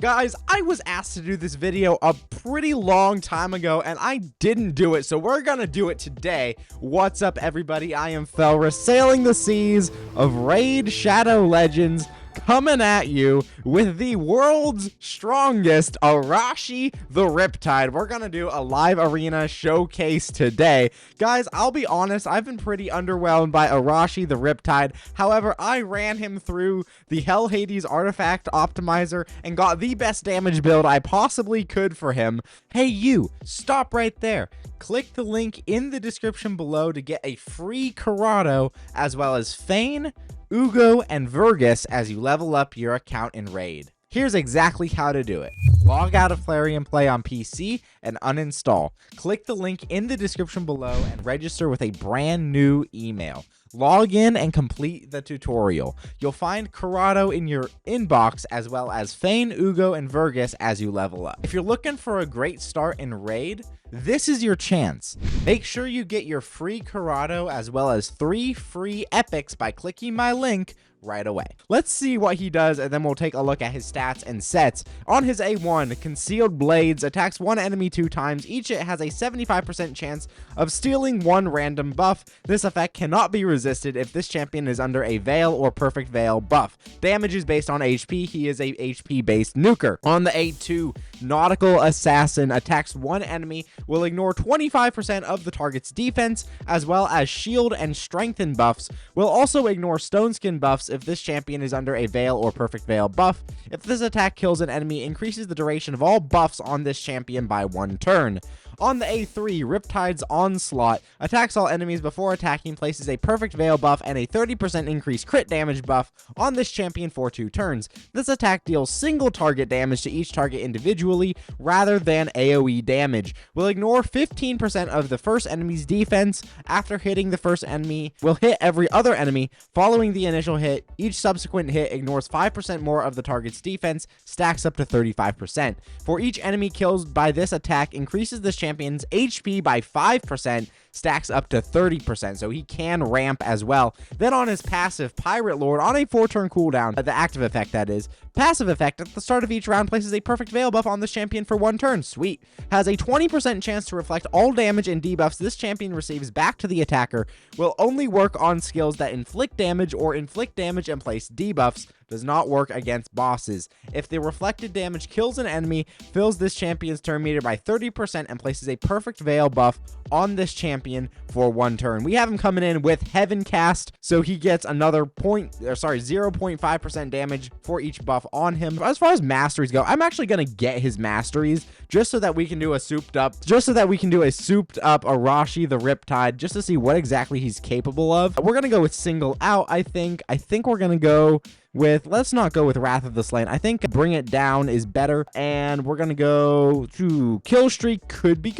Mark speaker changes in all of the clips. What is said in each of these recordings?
Speaker 1: Guys, I was asked to do this video a pretty long time ago, and I didn't do it, so we're gonna do it today. What's up, everybody? I am Felra, sailing the seas of Raid Shadow Legends, coming at you with the world's strongest Arashi the Riptide. We're gonna do a live arena showcase today. Guys, I'll be honest, I've been pretty underwhelmed by Arashi the Riptide. However, I ran him through the Hell Hades artifact optimizer and got the best damage build I possibly could for him. Hey you, stop right there. Click the link in the description below to get a free Corrado, as well as Fane, Ugo, and Vergus as you level up your account in Raid. Here's exactly how to do it. Log out of Flareon Play on PC and uninstall. Click the link in the description below and register with a brand new email. Log in and complete the tutorial. You'll find Corrado in your inbox, as well as Fane, Ugo, and Vergus as you level up. If you're looking for a great start in Raid, this is your chance. Make sure you get your free Corrado as well as 3 free epics by clicking my link right away. Let's see what he does, and then we'll take a look at his stats and sets. On his A1, Concealed Blades attacks one enemy 2 times. Each it has a 75% chance of stealing 1 random buff. This effect cannot be resisted if this champion is under a Veil or Perfect Veil buff. Damage is based on HP. He is a HP based nuker. On the A2, Nautical Assassin attacks one enemy, will ignore 25% of the target's defense, as well as shield and strengthen buffs. Will also ignore stone skin buffs if this champion is under a Veil or Perfect Veil buff. If this attack kills an enemy, increases the duration of all buffs on this champion by 1 turn. On the A3, Riptide's Onslaught attacks all enemies before attacking, places a Perfect Veil buff and a 30% increased crit damage buff on this champion for 2 turns. This attack deals single target damage to each target individually rather than AoE damage. Will ignore 15% of the first enemy's defense. After hitting the first enemy, will hit every other enemy following the initial hit. Each subsequent hit ignores 5% more of the target's defense, stacks up to 35%. For each enemy killed by this attack, increases this champion's HP by 5%, stacks up to 30%, so he can ramp as well. Then on his passive, Pirate Lord, on a 4-turn cooldown, the active effect that is, passive effect at the start of each round places a Perfect Veil buff on this champion for 1 turn. Sweet. Has a 20% chance to reflect all damage and debuffs this champion receives back to the attacker. Will only work on skills that inflict damage or inflict damage and place debuffs. Does not work against bosses. If the reflected damage kills an enemy, fills this champion's turn meter by 30% and places a Perfect Veil buff on this champion for 1 turn. We have him coming in with Heaven Cast, so he gets another 0.5% damage for each buff on him. As far as masteries go, I'm actually gonna get his masteries just so that we can do a souped up Arashi the Riptide, just to see what exactly he's capable of. We're gonna go with Single Out. I think we're gonna go with, let's not go with Wrath of the Slain. I think Bring It Down is better, and we're gonna go to Kill Streak. Could be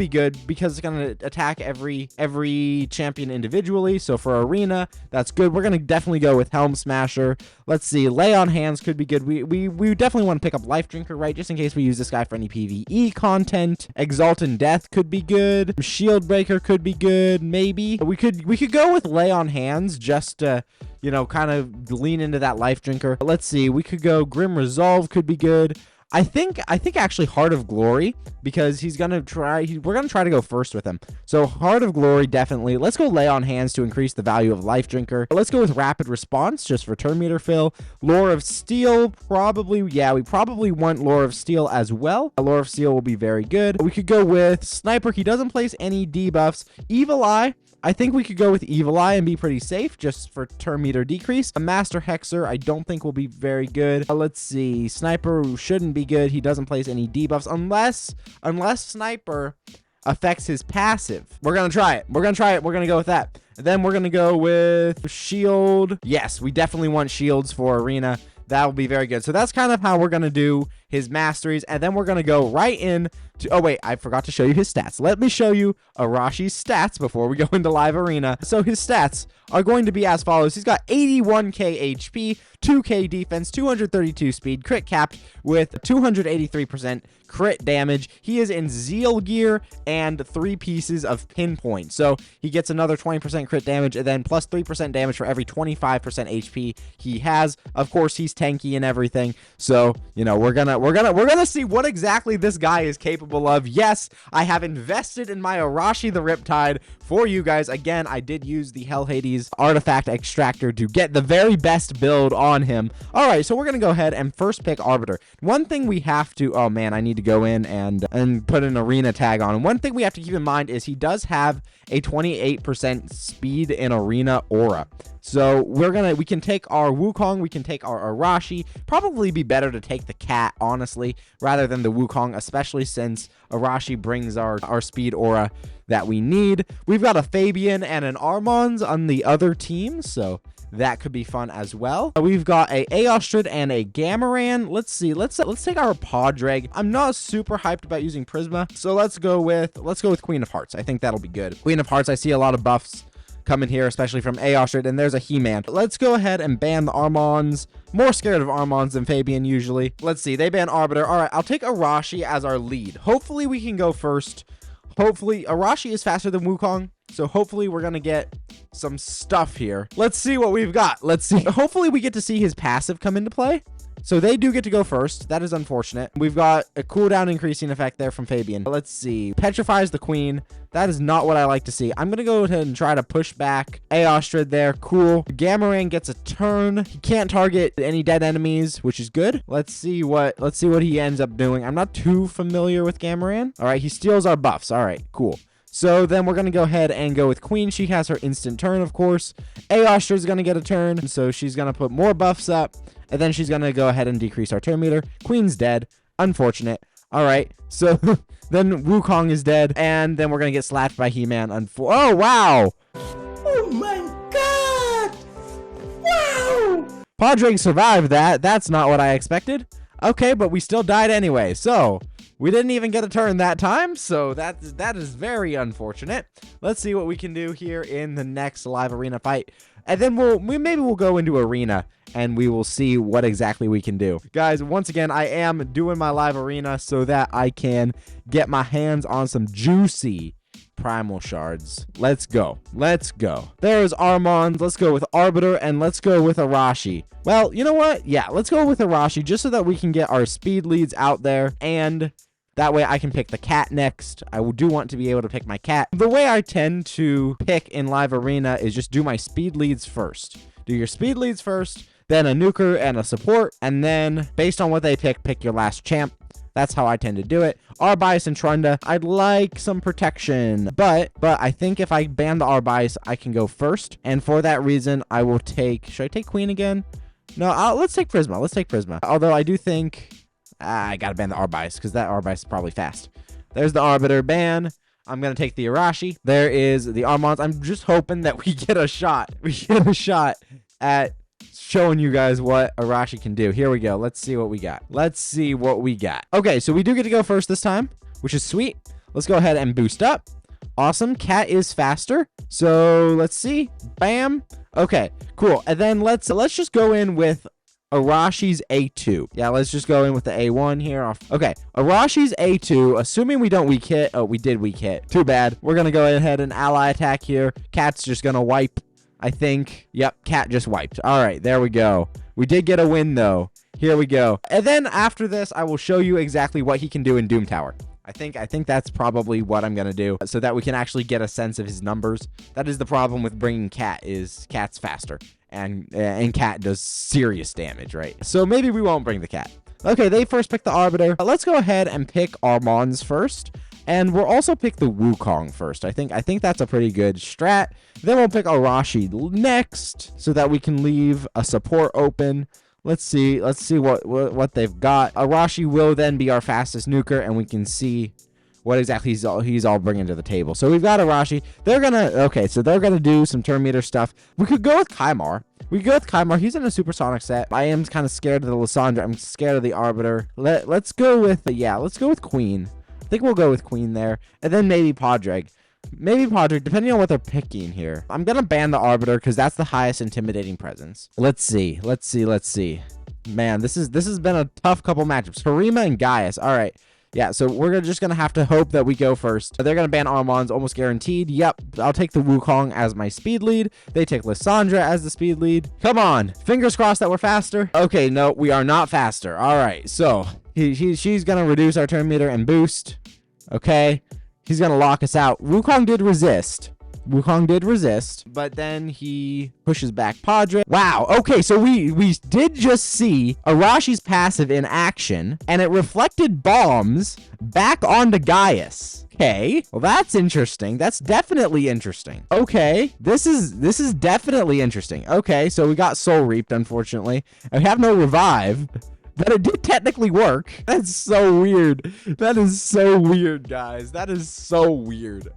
Speaker 1: good because it's gonna attack every champion individually. So for arena, that's good. We're gonna definitely go with Helm Smasher. Let's see, Lay on Hands could be good. We definitely want to pick up Life Drinker, right, just in case we use this guy for any PvE content. Exalted Death could be good. Shield Breaker could be good. Maybe we could go with Lay on Hands just to, you know, kind of lean into that Life Drinker. Let's see, we could go Grim Resolve could be good. I think actually Heart of Glory, because we're gonna try to go first with him. So Heart of Glory, definitely. Let's go Lay on Hands to increase the value of Life Drinker. Let's go with Rapid Response just for turn meter fill. Lore of Steel, probably. Yeah, we probably want Lore of Steel as well. Lore of Steel will be very good. We could go with Sniper. He doesn't place any debuffs. Evil Eye. I think we could go with Evil Eye and be pretty safe just for turn meter decrease. A Master Hexer, I don't think will be very good. Let's see. Sniper shouldn't be good. He doesn't place any debuffs unless Sniper affects his passive. We're going to try it. We're going to go with that. And then we're going to go with Shield. Yes, we definitely want shields for arena. That will be very good. So that's kind of how we're going to do his masteries, and then we're going to go right in to, oh wait, I forgot to show you his stats. Let me show you Arashi's stats before we go into live arena. So his stats are going to be as follows. He's got 81k HP, 2k defense, 232 speed, crit capped with 283% crit damage. He is in Zeal gear and 3 pieces of pinpoint. So he gets another 20% crit damage and then plus 3% damage for every 25% HP he has. Of course, he's tanky and everything. So, you know, we're gonna see what exactly this guy is capable of. Yes, I have invested in my Arashi the Riptide for you guys. Again, I did use the Hell Hades artifact extractor to get the very best build on him. All right, so we're gonna go ahead and first pick Arbiter. One thing we have to, oh man, I need to go in and put an arena tag on him. One thing we have to keep in mind is he does have a 28% speed in arena aura. So we can take our Wukong, we can take our Arashi. Probably be better to take the cat, honestly, rather than the Wukong, especially since Arashi brings our speed aura that we need. We've got a Fabian and an Armons on the other team, so that could be fun as well. We've got a Aostrid and a Gamaran. Let's see. Let's take our Podrag. I'm not super hyped about using Prisma, so let's go with Queen of Hearts. I think that'll be good. Queen of Hearts, I see a lot of buffs coming here, especially from Aostrid, and there's a He-Man. Let's go ahead and ban the Armons. More scared of Armons than Fabian usually. Let's see. They ban Arbiter. All right, I'll take Arashi as our lead. Hopefully we can go first. Hopefully Arashi is faster than Wukong, so hopefully we're gonna get some stuff here. Let's see what we've got. Let's see. Hopefully we get to see his passive come into play. So they do get to go first. That is unfortunate. We've got a cooldown increasing effect there from Fabian. Let's see. Petrifies the queen. That is not what I like to see. I'm going to go ahead and try to push back Aostrid there. Cool. Gamaran gets a turn. He can't target any dead enemies, which is good. Let's see what he ends up doing. I'm not too familiar with Gamaran. All right. He steals our buffs. All right. Cool. So then we're going to go ahead and go with Queen. She has her instant turn, of course. Aostrid is going to get a turn. So she's going to put more buffs up. And then she's going to go ahead and decrease our turn meter. Queen's dead. Unfortunate. All right. So then Wukong is dead. And then we're going to get slapped by He-Man. Oh, wow.
Speaker 2: Oh, my God. Wow.
Speaker 1: Podrag survived that. That's not what I expected. Okay, but we still died anyway. So we didn't even get a turn that time. So that is very unfortunate. Let's see what we can do here in the next live arena fight. And then maybe we'll go into arena and we will see what exactly we can do. Guys, once again, I am doing my live arena so that I can get my hands on some juicy primal shards. Let's go. Let's go. There's Armand. Let's go with Arbiter and let's go with Arashi. Well, you know what? Yeah, let's go with Arashi just so that we can get our speed leads out there, and that way I can pick the cat next. I do want to be able to pick my cat. The way I tend to pick in live arena is just do my speed leads first. Do your speed leads first, then a nuker and a support, and then based on what they pick your last champ. That's how I tend to do it. Arbias and Trunda, I'd like some protection, but I think if I ban the Arbias, I can go first. And for that reason, I will take, should I take Queen again? No, let's take Prisma. Let's take Prisma. Although I do think I gotta ban the Arbias because that Arbias is probably fast. There's the Arbiter ban. I'm gonna take the Arashi. There is the Armons. I'm just hoping that we get a shot. We get a shot at showing you guys what Arashi can do. Here we go. Let's see what we got. Let's see what we got. Okay, so we do get to go first this time, which is sweet. Let's go ahead and boost up. Awesome. Cat is faster. So let's see. Bam. Okay, cool. And then let's just go in with Arashi's A2. Yeah, let's just go in with the A1 here. Okay, Arashi's A2, assuming we don't weak hit. Oh, we did weak hit. Too bad. We're going to go ahead and ally attack here. Cat's just going to wipe, I think. Yep, cat just wiped. All right, there we go. We did get a win, though. Here we go. And then after this, I will show you exactly what he can do in Doom Tower. I think that's probably what I'm going to do so that we can actually get a sense of his numbers. That is the problem with bringing Cat, is Cat's faster. And Cat does serious damage, right? So maybe we won't bring the Cat. Okay, they first pick the Arbiter. Let's go ahead and pick Armons first. And we'll also pick the Wukong first. I think that's a pretty good strat. Then we'll pick Arashi next so that we can leave a support open. Let's see what they've got. Arashi will then be our fastest nuker, and we can see what exactly he's all bringing to the table. So we've got Arashi. They're gonna do some turn meter stuff. We could go with Kaimar. He's in a supersonic set. I am kind of scared of the Lysandra. I'm scared of the Arbiter. Let's go with Queen. I think we'll go with Queen there, and then maybe Padraig. Depending on what they're picking here. I'm gonna ban the Arbiter because that's the highest intimidating presence. Let's see. Man, this has been a tough couple matchups. Harima and Gaius. All right. Yeah, so we're just going to have to hope that we go first. They're going to ban Armand's almost guaranteed. Yep, I'll take the Wukong as my speed lead. They take Lysandra as the speed lead. Come on. Fingers crossed that we're faster. Okay, no, we are not faster. All right, so she's going to reduce our turn meter and boost. Okay, he's going to lock us out. Wukong did resist, but then he pushes back Padre. Wow, okay, so we did just see Arashi's passive in action, and it reflected bombs back onto Gaius. Okay, well, that's interesting. That's definitely interesting. Okay, this is definitely interesting. Okay, so we got Soul Reaped, unfortunately. I have no revive, but it did technically work. That's so weird. That is so weird, guys. That is so weird.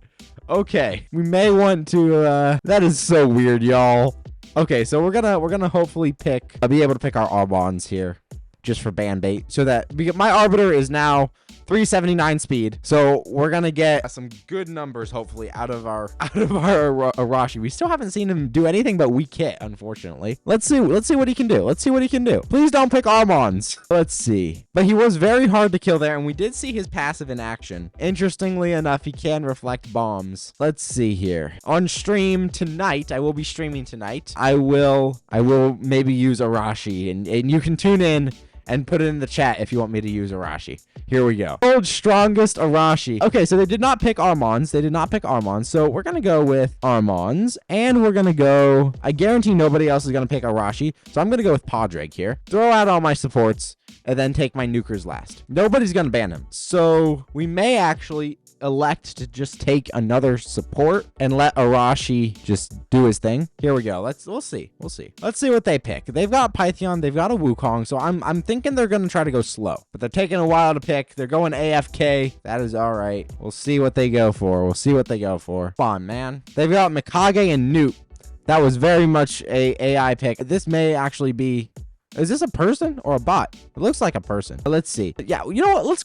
Speaker 1: Okay, we may want to, that is so weird, y'all. Okay, so we're gonna hopefully be able to pick our Arbons here, just for ban bait, so that, because my Arbiter is now 379 speed, so we're gonna get some good numbers hopefully out of our Arashi. We still haven't seen him do anything but weak hit, unfortunately. Let's see what he can do. Please don't pick Armons. Let's see. But he was very hard to kill there, and we did see his passive in action. Interestingly enough, he can reflect bombs. Let's see here. On stream tonight, I will be streaming tonight. I will maybe use Arashi, and you can tune in and put it in the chat if you want me to use Arashi. Here we go. World's strongest Arashi. Okay, so they did not pick Armons. So we're going to go with Armons. And we're going to go... I guarantee nobody else is going to pick Arashi. So I'm going to go with Padraig here. Throw out all my supports. And then take my nukers last. Nobody's going to ban him. So we may actually elect to just take another support and let Arashi just do his thing. Here we go. We'll see. Let's see what they pick. They've got Python, they've got a Wukong, so I'm thinking they're gonna try to go slow, but they're taking a while to pick. They're going AFK. That is all right. We'll see what they go for. Come on, man. They've got Mikage and Newt. That was very much a AI pick. This may actually be... Is this a person or a bot? It looks like a person. Let's see. Yeah, you know what? Let's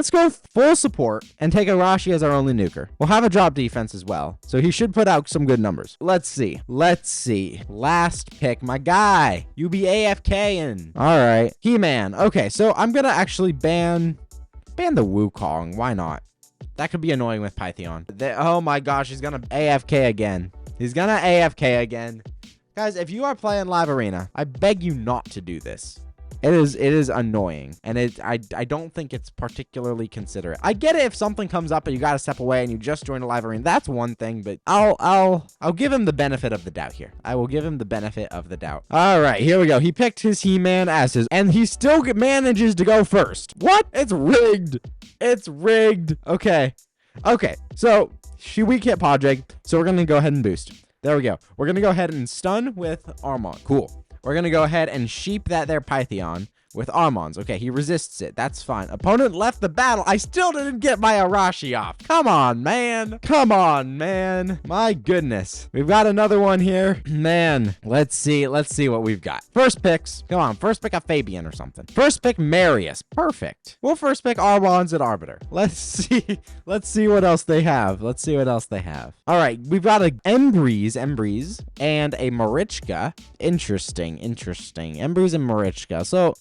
Speaker 1: go full support and take Arashi as our only nuker. We'll have a drop defense as well, so he should put out some good numbers. Let's see. Last pick, my guy. You be AFKing. All right. He-Man. Okay, so I'm gonna actually ban the Wukong. Why not? That could be annoying with Python. Oh my gosh, he's gonna AFK again. Guys, if you are playing Live Arena, I beg you not to do this. It is annoying, and I don't think it's particularly considerate. I get it if something comes up and you gotta step away and you just joined a Live Arena. That's one thing, but I'll give him the benefit of the doubt here. I will give him the benefit of the doubt. All right, here we go. He picked his He-Man as his, and he still manages to go first. What? It's rigged. Okay, so she weak hit Padraig, so we're gonna go ahead and boost. There we go. We're going to go ahead and stun with Armand. Cool. We're going to go ahead and sheep that there Python with Armand's. Okay, he resists it. That's fine. Opponent left the battle. I still didn't get my Arashi off. Come on, man. My goodness. We've got another one here. Man, let's see what we've got. First picks. Come on, first pick a Fabian or something. First pick Marius. Perfect. We'll first pick Armand's at Arbiter. Let's see what else they have. All right, we've got a Embreeze, and a Marichka. Interesting. Embreeze and Marichka. So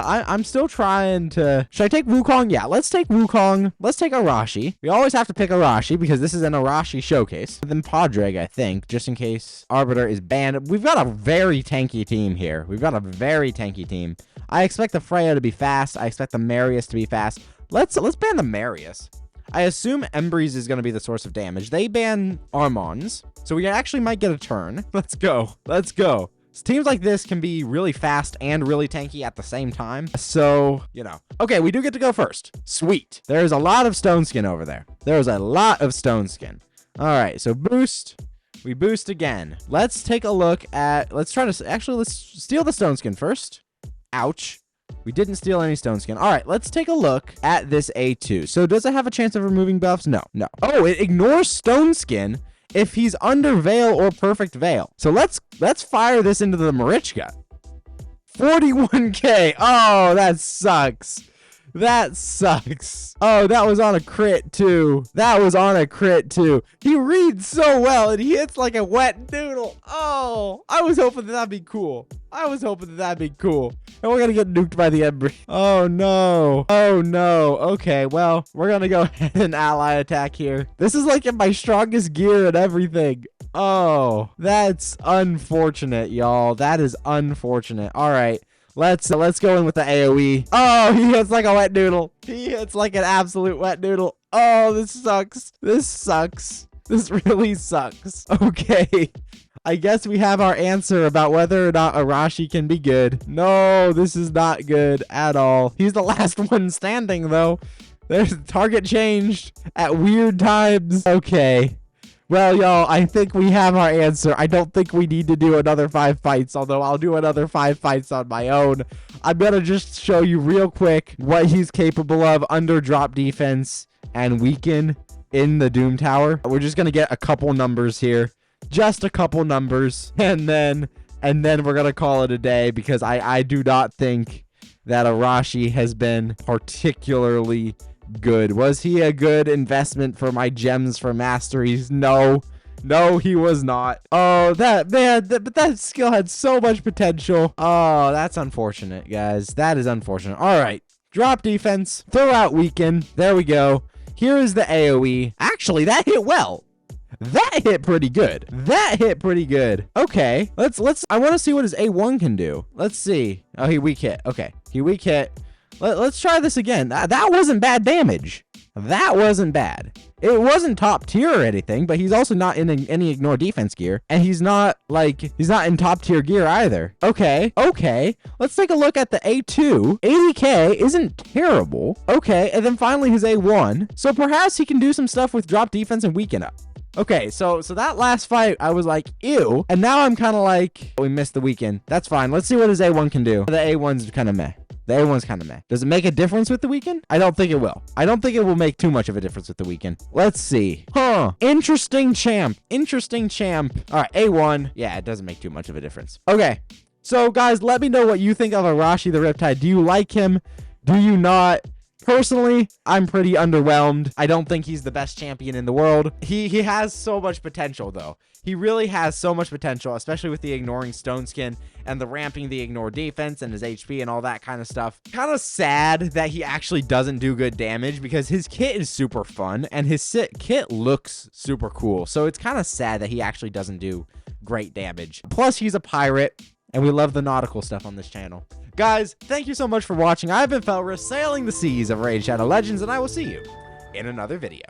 Speaker 1: I'm still trying to... Should I take Wukong? Yeah, let's take Wukong. Let's take Arashi. We always have to pick Arashi because this is an Arashi showcase. Then Padraig, I think, just in case Arbiter is banned. We've got a very tanky team here. I expect the Freya to be fast. I expect the Marius to be fast. Let's ban the Marius. I assume Embreeze is going to be the source of damage. They ban Armons, so we actually might get a turn. Let's go. Teams like this can be really fast and really tanky at the same time. So, Okay, we do get to go first. Sweet. There's a lot of Stone Skin over there. All right, so boost. We boost again. Let's take a look at... Let's steal the Stone Skin first. Ouch. We didn't steal any stone skin. All right, let's take a look at this A2. So does it have a chance of removing buffs? No. Oh, it ignores stone skin if he's under veil or perfect veil. So let's fire this into the Marichka. 41k. Oh, that sucks. That sucks. Oh, that was on a crit too. He reads so well and he hits like a wet noodle. Oh, I was hoping that'd be cool. And we're gonna get nuked by the Ember. Oh no. Okay, well, we're gonna go ahead and ally attack here. This is like in my strongest gear and everything. Oh, that's unfortunate, y'all. That is unfortunate. All right. Let's go in with the AoE. Oh, he hits like a wet noodle. He hits like an absolute wet noodle. Oh, this sucks. This really sucks. Okay. I guess we have our answer about whether or not Arashi can be good. No, this is not good at all. He's the last one standing, though. There's target changed at weird times. Okay. Well, y'all, I think we have our answer. I don't think we need to do another 5 fights, although I'll do another 5 fights on my own. I'm going to just show you real quick what he's capable of under drop defense and weaken in the Doom Tower. We're just going to get a couple numbers here. Just a couple numbers. And then we're going to call it a day because I do not think that Arashi has been particularly good. Was he a good investment for my gems for masteries? No, he was not. Oh, but that skill had so much potential. Oh, that's unfortunate, guys. That is unfortunate. All right, drop defense, throw out weaken. There we go. Here is the AoE. Actually, that hit well. That hit pretty good. Okay, let's. I want to see what his A1 can do. Let's see. Oh, he weak hit. Okay, he weak hit. Let's try this again. That wasn't bad damage. That wasn't bad. It wasn't top tier or anything, but he's also not in any ignore defense gear. And he's not in top tier gear either. Okay. Let's take a look at the A2. 80k isn't terrible. Okay, and then finally his A1. So perhaps he can do some stuff with drop defense and weaken up. Okay, so that last fight, I was like, ew. And now I'm kind of like, we missed the weaken. That's fine. Let's see what his A1 can do. The A1's kind of meh. Does it make a difference with the weekend? I don't think it will. I don't think it will make too much of a difference with the weekend. Let's see. Interesting champ. All right, A1. Yeah, it doesn't make too much of a difference. Okay. So, guys, let me know what you think of Arashi the Riptide. Do you like him? Do you not? Personally, I'm pretty underwhelmed. I don't think he's the best champion in the world. He has so much potential, though. He really has so much potential, especially with the ignoring stone skin and the ramping the ignore defense and his HP and all that kind of stuff. Kind of sad that he actually doesn't do good damage because his kit is super fun and his kit looks super cool. So it's kind of sad that he actually doesn't do great damage. Plus, he's a pirate and we love the nautical stuff on this channel. Guys, thank you so much for watching. I've been Felris, sailing the seas of Raid Shadow Legends, and I will see you in another video.